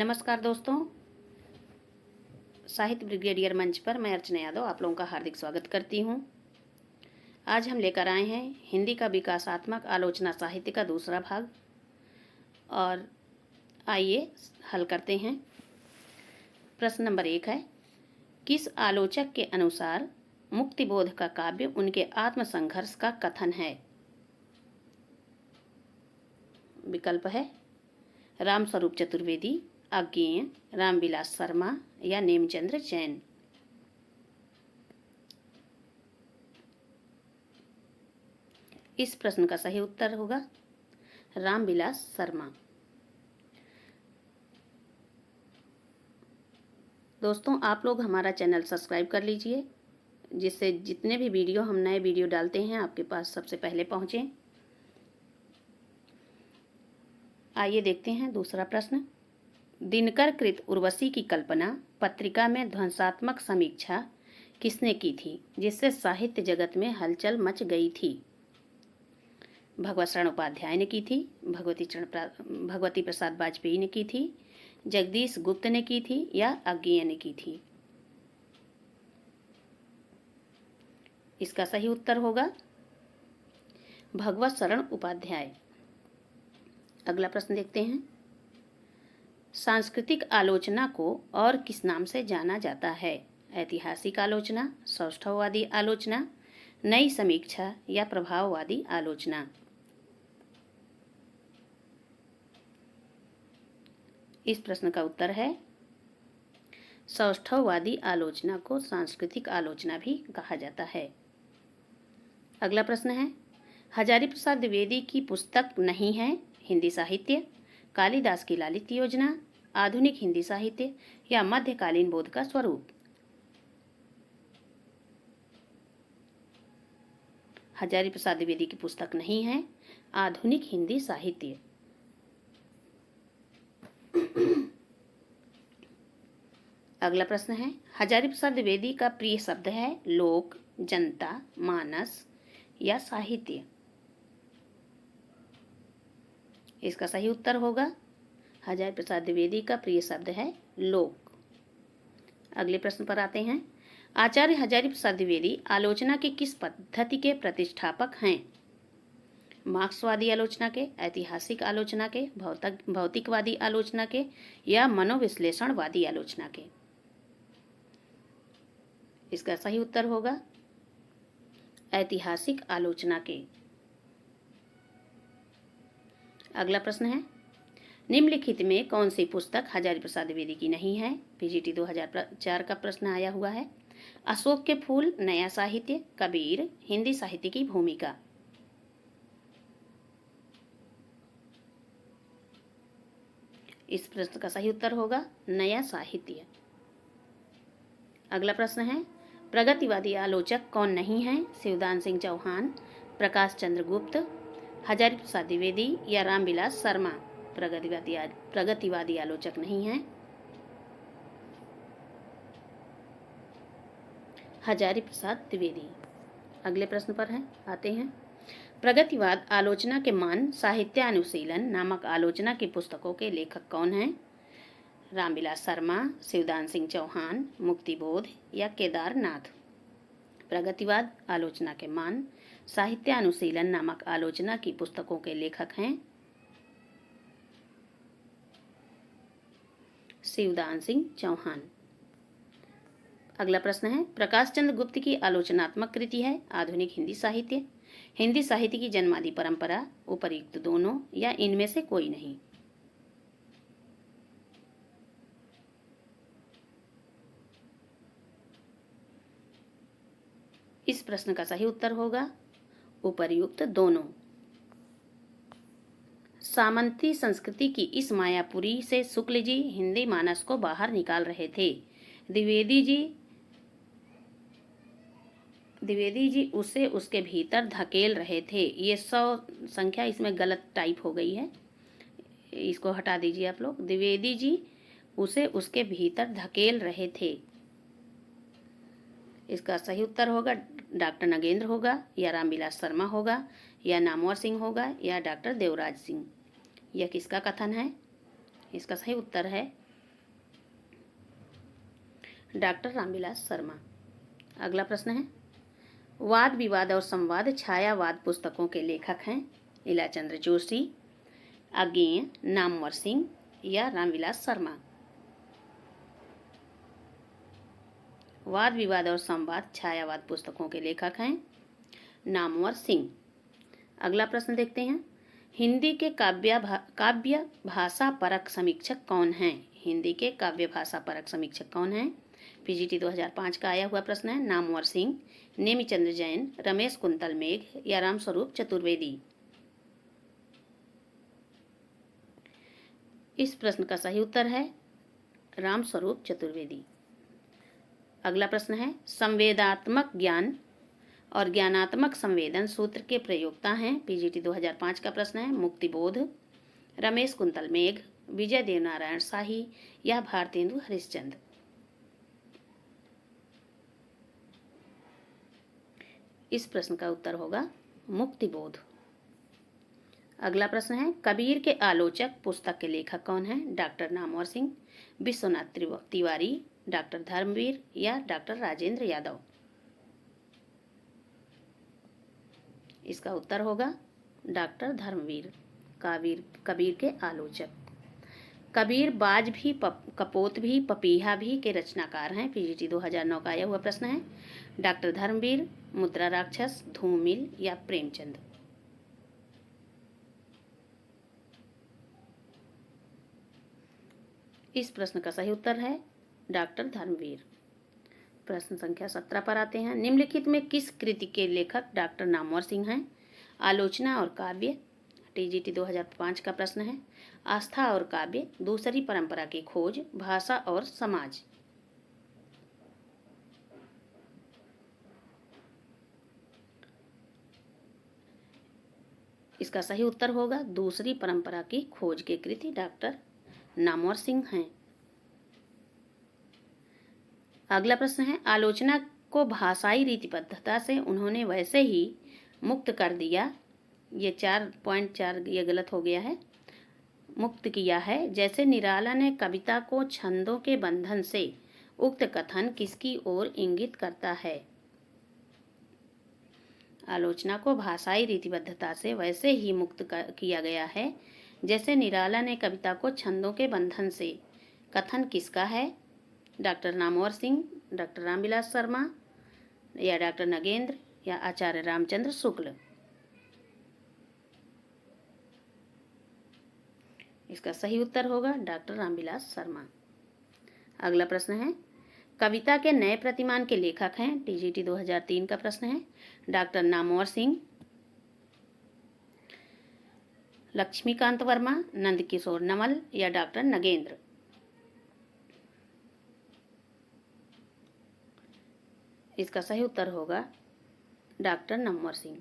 नमस्कार दोस्तों, साहित्य ब्रिगेडियर मंच पर मैं अर्चना यादव आप लोगों का हार्दिक स्वागत करती हूं। आज हम लेकर आए हैं हिंदी का विकासात्मक आलोचना साहित्य का दूसरा भाग और आइए हल करते हैं। प्रश्न नंबर 1 है, किस आलोचक के अनुसार मुक्तिबोध का काव्य उनके आत्मसंघर्ष का कथन है? विकल्प है रामस्वरूप चतुर्वेदी, अज्ञेय, रामविलास शर्मा या नेमचंद्र जैन। इस प्रश्न का सही उत्तर होगा रामविलास शर्मा। दोस्तों, आप लोग हमारा चैनल सब्सक्राइब कर लीजिए, जिससे जितने भी हम नए वीडियो डालते हैं आपके पास सबसे पहले पहुंचे। आइए देखते हैं दूसरा प्रश्न। दिनकर कृत उर्वशी की कल्पना पत्रिका में ध्वंसात्मक समीक्षा किसने की थी, जिससे साहित्य जगत में हलचल मच गई थी? भगवत शरण उपाध्याय ने की थी, भगवती प्रसाद वाजपेयी ने की थी, जगदीश गुप्त ने की थी या अज्ञेय ने की थी? इसका सही उत्तर होगा भगवत शरण उपाध्याय। अगला प्रश्न देखते हैं। सांस्कृतिक आलोचना को और किस नाम से जाना जाता है? ऐतिहासिक आलोचना, सौष्ठववादी आलोचना, नई समीक्षा या प्रभाववादी आलोचना? इस प्रश्न का उत्तर है सौष्ठववादी आलोचना को सांस्कृतिक आलोचना भी कहा जाता है। अगला प्रश्न है, हजारी प्रसाद द्विवेदी की पुस्तक नहीं है हिंदी साहित्य, कालिदास की लालित्य योजना, आधुनिक हिंदी साहित्य या मध्यकालीन बोध का स्वरूप? हजारी प्रसाद द्विवेदी की पुस्तक नहीं है आधुनिक हिंदी साहित्य। अगला प्रश्न है, हजारी प्रसाद द्विवेदी का प्रिय शब्द है लोक, जनता, मानस या साहित्य? इसका सही उत्तर होगा हजारी प्रसाद द्विवेदी का प्रिय शब्द है लोक। अगले प्रश्न पर आते हैं। आचार्य हजारी प्रसाद द्विवेदी आलोचना के किस पद्धति के प्रतिष्ठापक हैं? मार्क्सवादी आलोचना के, ऐतिहासिक आलोचना के, भौतिकवादी आलोचना के या मनोविश्लेषणवादी आलोचना के? इसका सही उत्तर होगा ऐतिहासिक आलोचना के। अगला प्रश्न है, निम्नलिखित में कौन सी पुस्तक हजारी प्रसाद द्विवेदी की नहीं है? पीजीटी 2004 का प्रश्न आया हुआ है। अशोक के फूल नया साहित्य, कबीर, हिंदी साहित्य की भूमिका? इस प्रश्न का सही उत्तर होगा नया साहित्य। अगला प्रश्न है, प्रगतिवादी आलोचक कौन नहीं है? शिवदान सिंह चौहान, प्रकाश चंद्र गुप्त, हजारी प्रसाद द्विवेदी या रामविलास शर्मा? प्रगतिवादी आलोचक नहीं है हजारी प्रसाद द्विवेदी। अगले प्रश्न पर आते हैं। प्रगतिवाद आलोचना के मान साहित्यानुशीलन नामक आलोचना की पुस्तकों के लेखक कौन हैं? रामविलास शर्मा, शिवदान सिंह चौहान, मुक्तिबोध या केदारनाथ? प्रगतिवाद आलोचना के मान साहित्यानुशीलन नामक आलोचना की पुस्तकों के लेखक हैं शिवदान सिंह चौहान। अगला प्रश्न है, प्रकाश चंद्र गुप्त की आलोचनात्मक कृति है आधुनिक हिंदी साहित्य, हिंदी साहित्य की जन्मादि परंपरा, उपर्युक्त दोनों या इनमें से कोई नहीं? इस प्रश्न का सही उत्तर होगा उपर्युक्त दोनों। सामंती संस्कृति की इस मायापुरी से शुक्ल जी हिंदी मानस को बाहर निकाल रहे थे। द्विवेदी जी उसे उसके भीतर धकेल रहे थे। ये 100 संख्या इसमें गलत टाइप हो गई है, इसको हटा दीजिए आप लोग। द्विवेदी जी उसे उसके भीतर धकेल रहे थे। इसका सही उत्तर होगा डॉक्टर नगेंद्र होगा या रामविलास शर्मा होगा या नामवर सिंह होगा या डॉक्टर देवराज सिंह। यह किसका कथन है? इसका सही उत्तर है डॉक्टर रामविलास शर्मा। अगला प्रश्न है, वाद विवाद और संवाद छायावाद पुस्तकों के लेखक हैं इलाचंद्र जोशी, अज्ञेय, नामवर सिंह या रामविलास शर्मा। वाद विवाद और संवाद छायावाद पुस्तकों के लेखक हैं नामवर सिंह। अगला प्रश्न देखते हैं, हिंदी के काव्य भाषा परक समीक्षक कौन हैं? हिंदी के काव्य भाषा परक समीक्षक कौन हैं? पीजीटी 2005 का आया हुआ प्रश्न है। नामवर सिंह, नेमिचंद्र जैन, रमेश कुंतल मेघ या रामस्वरूप चतुर्वेदी। इस प्रश्न का सही उत्तर है रामस्वरूप चतुर्वेदी। अगला प्रश्न है, संवेदात्मक ज्ञान और ज्ञानात्मक संवेदन सूत्र के प्रयोक्ता हैं? पीजीटी 2005 का प्रश्न है। मुक्तिबोध, रमेश कुंतल मेघ, विजय देवनारायण शाही या भारतेंदु हरिश्चंद्र। इस प्रश्न का उत्तर होगा मुक्तिबोध। अगला प्रश्न है, कबीर के आलोचक पुस्तक के लेखक कौन हैं? डॉक्टर नामवर सिंह, विश्वनाथ तिवारी, डॉक्टर धर्मवीर या डॉक्टर राजेंद्र यादव। इसका उत्तर होगा डॉक्टर धर्मवीर। कबीर के आलोचक। कबीर बाज भी कपोत भी पपीहा भी के रचनाकार हैं। पीजीटी 2009 का आया हुआ प्रश्न है। डॉक्टर धर्मवीर, मुद्रा राक्षस, धूमिल या प्रेमचंद। इस प्रश्न का सही उत्तर है डॉक्टर धर्मवीर। प्रश्न संख्या 17 पर आते हैं, निम्नलिखित में किस कृति के लेखक डॉक्टर नामवर सिंह हैं? आलोचना और काव्य। टीजीटी 2005 का प्रश्न है। आस्था और काव्य, दूसरी परंपरा की खोज, भाषा और समाज। इसका सही उत्तर होगा दूसरी परंपरा की खोज के कृति डॉक्टर नामवर सिंह हैं। अगला प्रश्न है, आलोचना को भाषाई रीतिबद्धता से उन्होंने वैसे ही मुक्त कर दिया, ये 4.4 ये गलत हो गया है, मुक्त किया है जैसे निराला ने कविता को छंदों के बंधन से। उक्त कथन किसकी ओर इंगित करता है? आलोचना को भाषाई रीतिबद्धता से वैसे ही मुक्त किया गया है जैसे निराला ने कविता को छंदों के बंधन से। कथन किसका है? डॉक्टर नामवर सिंह, डॉक्टर रामविलास शर्मा या डॉक्टर नगेंद्र या आचार्य रामचंद्र शुक्ल। इसका सही उत्तर होगा डॉक्टर रामविलास शर्मा। अगला प्रश्न है, कविता के नए प्रतिमान के लेखक हैं? टीजीटी 2003 का प्रश्न है। डॉक्टर नामवर सिंह, लक्ष्मीकांत वर्मा, नंदकिशोर नवल या डॉक्टर नगेंद्र। इसका सही उत्तर होगा डॉक्टर नामवर सिंह।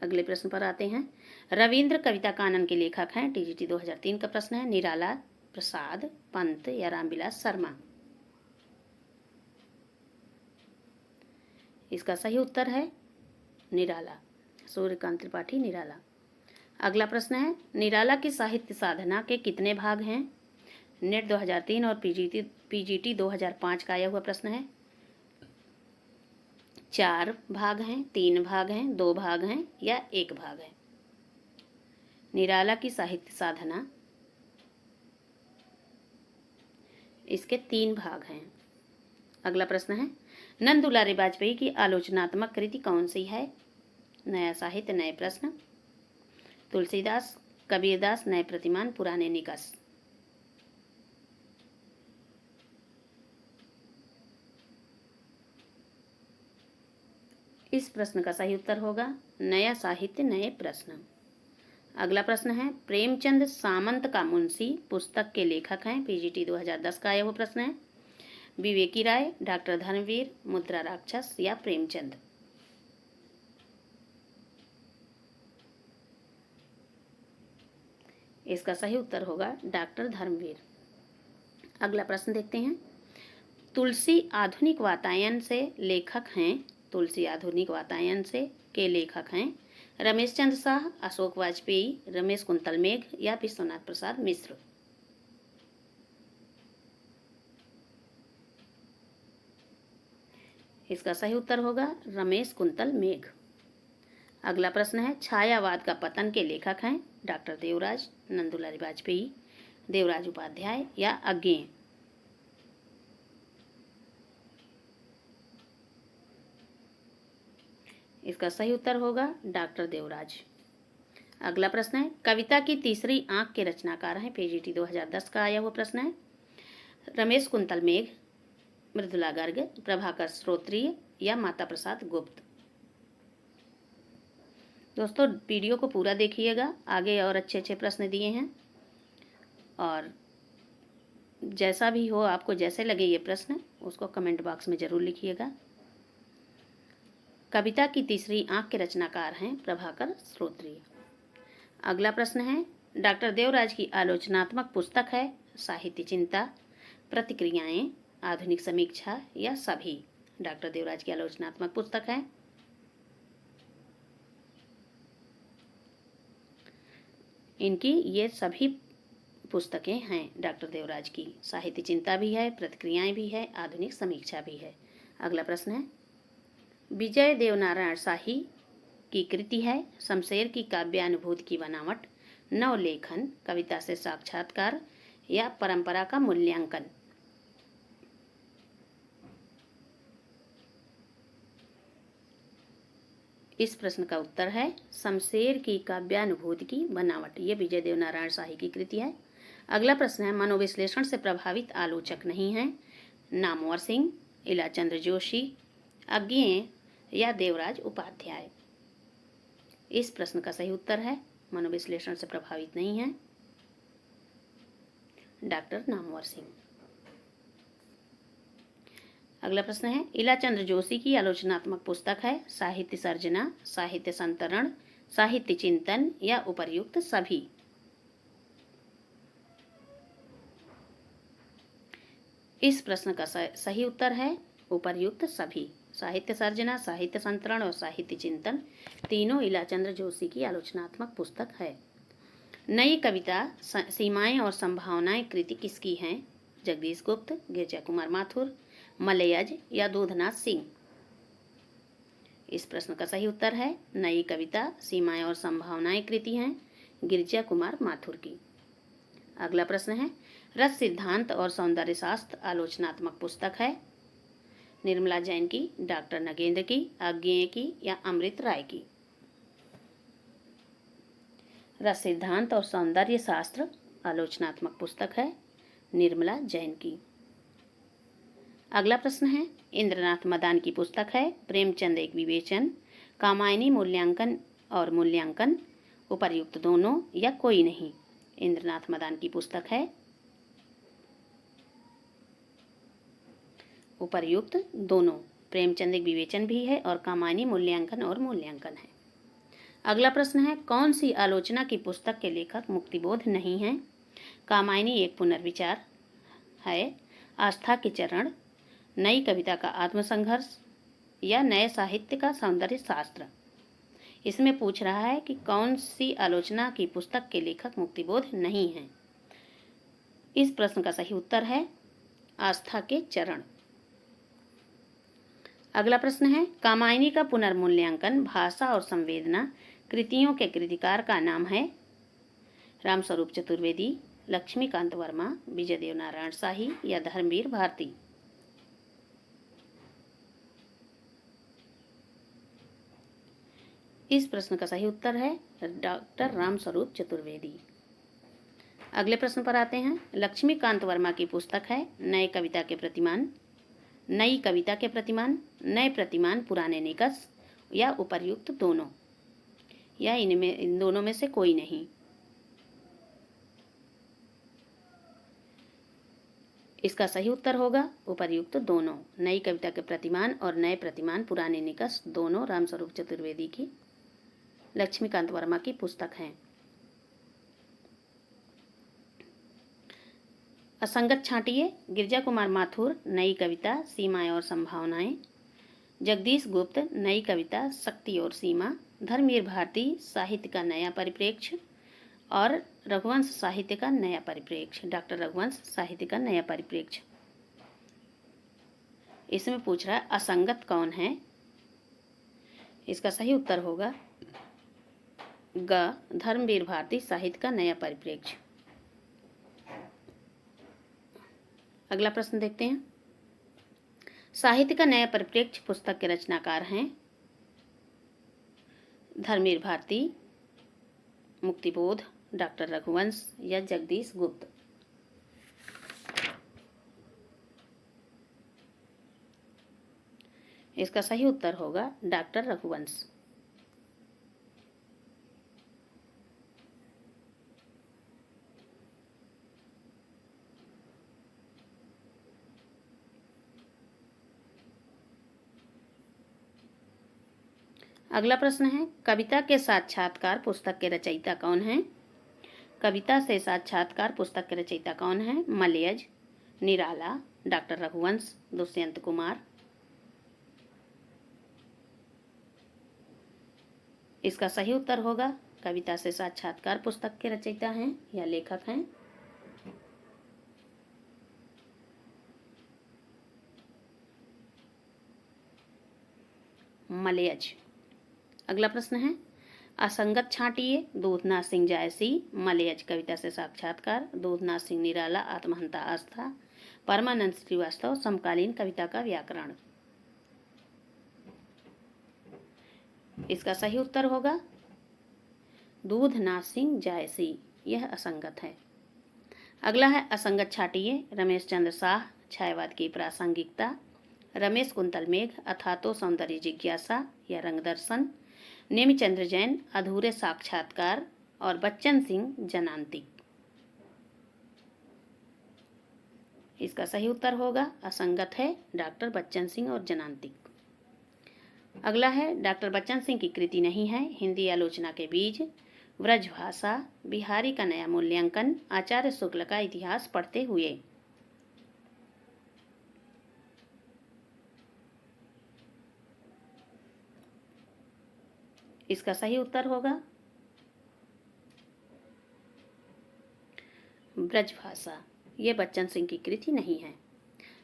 अगले प्रश्न पर आते हैं, रविंद्र कविता कानन के लेखक हैं? टीजीटी 2003 का प्रश्न है। निराला, प्रसाद, पंत या रामविलास शर्मा। इसका सही उत्तर है निराला, सूर्यकांत त्रिपाठी निराला। अगला प्रश्न है, निराला की साहित्य साधना के कितने भाग हैं? नेट 2003 और पीजीटी 2005 का आया हुआ प्रश्न है। 4 भाग हैं, 3 भाग हैं, 2 भाग हैं या 1 भाग है? निराला की साहित्य साधना, इसके 3 भाग हैं। अगला प्रश्न है, नंद दुलारी वाजपेयी की आलोचनात्मक कृति कौन सी है? नया साहित्य, नए प्रश्न, तुलसीदास, कबीरदास, नए प्रतिमान, पुराने निकष। इस प्रश्न का सही उत्तर होगा नया साहित्य, नए प्रश्न। अगला प्रश्न है, प्रेमचंद सामंत का मुंशी पुस्तक के लेखक हैं? पीजीटी 2010 का आया हुआ प्रश्न है। विवेकी राय, डॉक्टर धर्मवीर, मुद्रा राक्षस या प्रेमचंद। इसका सही उत्तर होगा डॉक्टर धर्मवीर। अगला प्रश्न देखते हैं, तुलसी आधुनिक वातायन से लेखक हैं? तुलसी आधुनिक वातायन से के लेखक हैं रमेश चंद्र शाह, अशोक वाजपेयी, रमेश कुंतल मेघ या विश्वनाथ प्रसाद मिश्र। इसका सही उत्तर होगा रमेश कुंतल मेघ। अगला प्रश्न है, छायावाद का पतन के लेखक हैं डॉक्टर देवराज, नंदुलाल वाजपेयी, देवराज उपाध्याय या अज्ञेय। इसका सही उत्तर होगा डॉक्टर देवराज। अगला प्रश्न है, कविता की तीसरी आंख के रचनाकार हैं, पीजीटी 2010 का आया हुआ प्रश्न है, रमेश कुंतल मेघ, मृदुला गर्ग, प्रभाकर श्रोत्रिय या माता प्रसाद गुप्त। दोस्तों वीडियो को पूरा देखिएगा, आगे और अच्छे अच्छे प्रश्न दिए हैं, और जैसा भी हो आपको जैसे लगे ये प्रश्न उसको कमेंट बॉक्स में ज़रूर लिखिएगा। कविता की तीसरी आंख के रचनाकार हैं प्रभाकर श्रोत्रिय। अगला प्रश्न है, डॉक्टर देवराज की आलोचनात्मक पुस्तक है साहित्य चिंता, प्रतिक्रियाएं, आधुनिक समीक्षा या सभी। डॉक्टर देवराज की आलोचनात्मक पुस्तक है इनकी ये सभी पुस्तकें हैं डॉक्टर देवराज की। साहित्य चिंता भी है, प्रतिक्रियाएं भी है, आधुनिक समीक्षा भी है। अगला प्रश्न है, विजय देवनारायण शाही की कृति है शमशेर की काव्यानुभूति की बनावट, नवलेखन, कविता से साक्षात्कार या परंपरा का मूल्यांकन। इस प्रश्न का उत्तर है शमशेर की काव्यानुभूति की बनावट। ये विजय देवनारायण शाही की कृति है। अगला प्रश्न है, मनोविश्लेषण से प्रभावित आलोचक नहीं हैं नामवर सिंह, इलाचंद्र जोशी, अज्ञेय या देवराज उपाध्याय। इस प्रश्न का सही उत्तर है मनोविश्लेषण से प्रभावित नहीं है डॉक्टर नामवर सिंह। अगला प्रश्न है, इलाचंद्र जोशी की आलोचनात्मक पुस्तक है साहित्य सर्जना, साहित्य संतरण, साहित्य चिंतन या उपर्युक्त सभी। इस प्रश्न का सही उत्तर है उपर्युक्त सभी। साहित्य सर्जना, साहित्य संतरण और साहित्य चिंतन तीनों इलाचंद्र जोशी की आलोचनात्मक पुस्तक है। नई कविता सीमाएं और संभावनाएं कृति किसकी हैं? जगदीश गुप्त, गिरजा कुमार माथुर, मलयज या दूधनाथ सिंह। इस प्रश्न का सही उत्तर है नई कविता सीमाएं और संभावनाएं कृति हैं गिरजा कुमार माथुर की। अगला प्रश्न है, रस सिद्धांत और सौंदर्य शास्त्र आलोचनात्मक पुस्तक है निर्मला जैन की, डॉक्टर नगेंद्र की, अज्ञेय की या अमृत राय की। रस सिद्धांत और सौंदर्य शास्त्र आलोचनात्मक पुस्तक है निर्मला जैन की। अगला प्रश्न है, इंद्रनाथ मदान की पुस्तक है प्रेमचंद एक विवेचन, कामायनी मूल्यांकन और मूल्यांकन, उपर्युक्त दोनों या कोई नहीं। इंद्रनाथ मदान की पुस्तक है उपर्युक्त दोनों, प्रेमचंद एक विवेचन भी है और कामायनी मूल्यांकन और मूल्यांकन है। अगला प्रश्न है, कौन सी आलोचना की पुस्तक के लेखक मुक्तिबोध नहीं हैं? कामायनी एक पुनर्विचार है, आस्था के चरण, नई कविता का आत्मसंघर्ष या नए साहित्य का सौंदर्य शास्त्र। इसमें पूछ रहा है कि कौन सी आलोचना की पुस्तक के लेखक मुक्तिबोध नहीं हैं। इस प्रश्न का सही उत्तर है आस्था के चरण। अगला प्रश्न है, कामायनी का पुनर्मूल्यांकन भाषा और संवेदना कृतियों के कृतिकार का नाम है रामस्वरूप चतुर्वेदी, लक्ष्मीकांत वर्मा, विजय देवनारायण शाही या धर्मवीर भारती। इस प्रश्न का सही उत्तर है डॉक्टर रामस्वरूप चतुर्वेदी। अगले प्रश्न पर आते हैं, लक्ष्मीकांत वर्मा की पुस्तक है नए कविता के प्रतिमान, नई कविता के प्रतिमान, नए प्रतिमान पुराने निकष या उपर्युक्त दोनों या इन दोनों में से कोई नहीं। इसका सही उत्तर होगा उपर्युक्त दोनों, नई कविता के प्रतिमान और नए प्रतिमान पुराने निकष दोनों रामस्वरूप चतुर्वेदी की लक्ष्मीकांत वर्मा की पुस्तक हैं। असंगत छांटिए, गिरजा कुमार माथुर नई कविता सीमाएं और संभावनाएं, जगदीश गुप्त नई कविता शक्ति और सीमा, धर्मवीर भारती साहित्य का नया परिप्रेक्ष्य और रघुवंश साहित्य का नया परिप्रेक्ष्य, डॉक्टर रघुवंश साहित्य का नया परिप्रेक्ष्य। इसमें पूछ रहा है असंगत कौन है। इसका सही उत्तर होगा ग, धर्मवीर भारती, साहित्य का नया परिप्रेक्ष्य। अगला प्रश्न देखते हैं। साहित्य का नया परिप्रेक्ष्य पुस्तक के रचनाकार हैं धर्मवीर भारती, मुक्तिबोध, डॉक्टर रघुवंश या जगदीश गुप्त। इसका सही उत्तर होगा डॉक्टर रघुवंश। अगला प्रश्न है कविता के साक्षात्कार पुस्तक के रचयिता कौन हैं। कविता से साक्षात्कार पुस्तक के रचयिता कौन हैं। मलयज, निराला, डॉक्टर रघुवंश, दुष्यंत कुमार। इसका सही उत्तर होगा कविता से साक्षात्कार पुस्तक के रचयिता हैं या लेखक हैं मलयज। अगला प्रश्न है असंगत छांटिए दूधनाथ सिंह जायसी। मलयज कविता से साक्षात्कार, दूधनाथ सिंह निराला, आत्महंता आस्था, परमानंद श्रीवास्तव समकालीन कविता का व्याकरण। इसका सही उत्तर होगा दूधनाथ सिंह जायसी, यह असंगत है। अगला है असंगत छांटिए रमेश चंद्र शाह, छायावाद की प्रासंगिकता, रमेश कुंतल मेघ, अथातो सौंदर्य जिज्ञासा या रंग दर्शन, नेमिचंद्र जैन, अधूरे साक्षात्कार और बच्चन सिंह जनांतिक। इसका सही उत्तर होगा असंगत है डॉक्टर बच्चन सिंह और जनांतिक। अगला है डॉक्टर बच्चन सिंह की कृति नहीं है। हिंदी आलोचना के बीज, व्रजभाषा, बिहारी का नया मूल्यांकन, आचार्य शुक्ल का इतिहास पढ़ते हुए। इसका सही उत्तर होगा ब्रजभाषा, ये बच्चन सिंह की कृति नहीं है।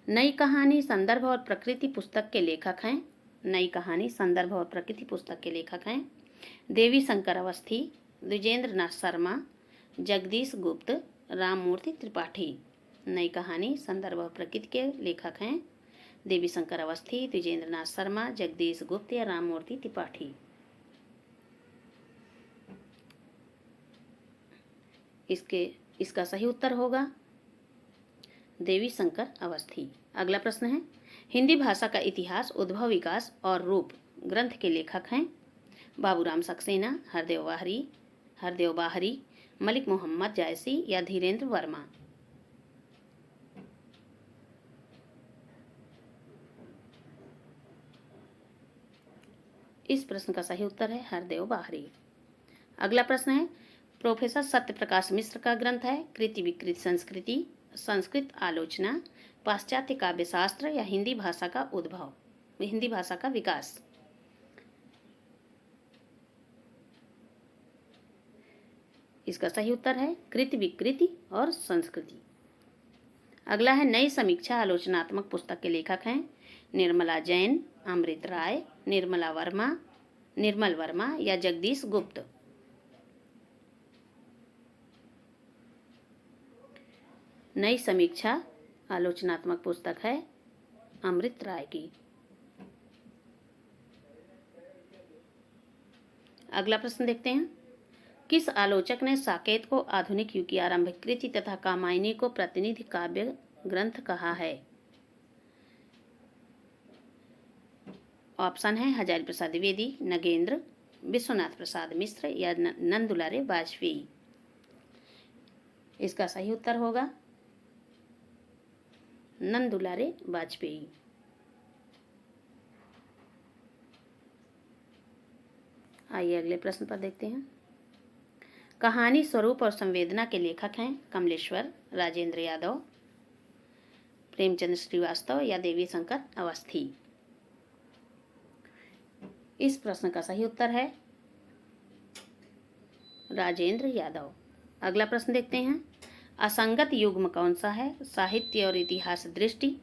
नई कहानी संदर्भ और प्रकृति पुस्तक के लेखक हैं। नई कहानी संदर्भ और प्रकृति पुस्तक के लेखक हैं देवी शंकर अवस्थी, द्विजेंद्र नाथ शर्मा, जगदीश गुप्त, राममूर्ति त्रिपाठी। नई कहानी संदर्भ और प्रकृति के लेखक हैं देवी शंकर अवस्थी, द्विजेंद्र नाथ शर्मा, जगदीश गुप्त या राममूर्ति त्रिपाठी। इसका सही उत्तर होगा देवी शंकर अवस्थी। अगला प्रश्न है हिंदी भाषा का इतिहास, उद्भव, विकास और रूप ग्रंथ के लेखक हैं बाबूराम सक्सेना, हरदेव बाहरी, मलिक मोहम्मद जायसी या धीरेन्द्र वर्मा। इस प्रश्न का सही उत्तर है हरदेव बाहरी। अगला प्रश्न है प्रोफेसर सत्यप्रकाश मिश्र का ग्रंथ है कृति विकृति संस्कृति, संस्कृत आलोचना, पाश्चात्य काव्यशास्त्र या हिंदी भाषा का उद्भव, हिंदी भाषा का विकास। इसका सही उत्तर है कृति विकृति और संस्कृति। अगला है नई समीक्षा आलोचनात्मक पुस्तक के लेखक हैं निर्मला जैन, अमृत राय, निर्मल वर्मा या जगदीश गुप्त। नई समीक्षा आलोचनात्मक पुस्तक है अमृत राय की। अगला प्रश्न देखते हैं किस आलोचक ने साकेत को आधुनिक युग की आरंभिक कृति तथा कामायनी को प्रतिनिधि काव्य ग्रंथ कहा है। ऑप्शन है हजारी प्रसाद द्विवेदी, नगेंद्र, विश्वनाथ प्रसाद मिश्र या नंदुलारे वाजपेयी। इसका सही उत्तर होगा नंदुलारे वाजपेयी। आइए अगले प्रश्न पर देखते हैं। कहानी, स्वरूप और संवेदना के लेखक हैं कमलेश्वर, राजेंद्र यादव, प्रेमचंद श्रीवास्तव या देवी शंकर अवस्थी। इस प्रश्न का सही उत्तर है राजेंद्र यादव। अगला प्रश्न देखते हैं असंगत युग्म कौन सा है। साहित्य और इतिहास दृष्टि,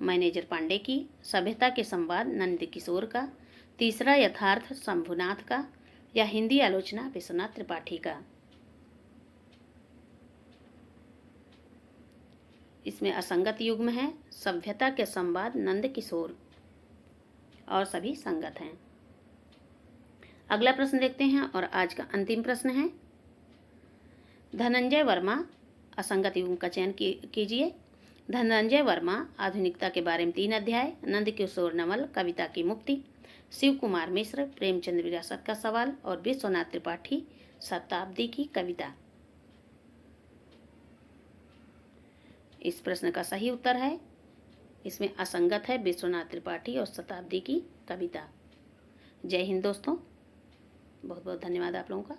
मैनेजर पांडे की, सभ्यता के संवाद नंद किशोर का, तीसरा यथार्थ शंभुनाथ का, या हिंदी आलोचना विश्वनाथ त्रिपाठी का। इसमें असंगत युग्म है सभ्यता के संवाद नंद किशोर, और सभी संगत हैं। अगला प्रश्न देखते हैं और आज का अंतिम प्रश्न है, धनंजय वर्मा, असंगत युग्म का चयन कीजिए। धनंजय वर्मा आधुनिकता के बारे में 3 अध्याय, नंद किशोर नवल कविता की मुक्ति, शिव कुमार मिश्र प्रेमचंद विरासत का सवाल, और विश्वनाथ त्रिपाठी शताब्दी की कविता। इस प्रश्न का सही उत्तर है, इसमें असंगत है विश्वनाथ त्रिपाठी और शताब्दी की कविता। जय हिंद दोस्तों, बहुत बहुत धन्यवाद आप लोगों का।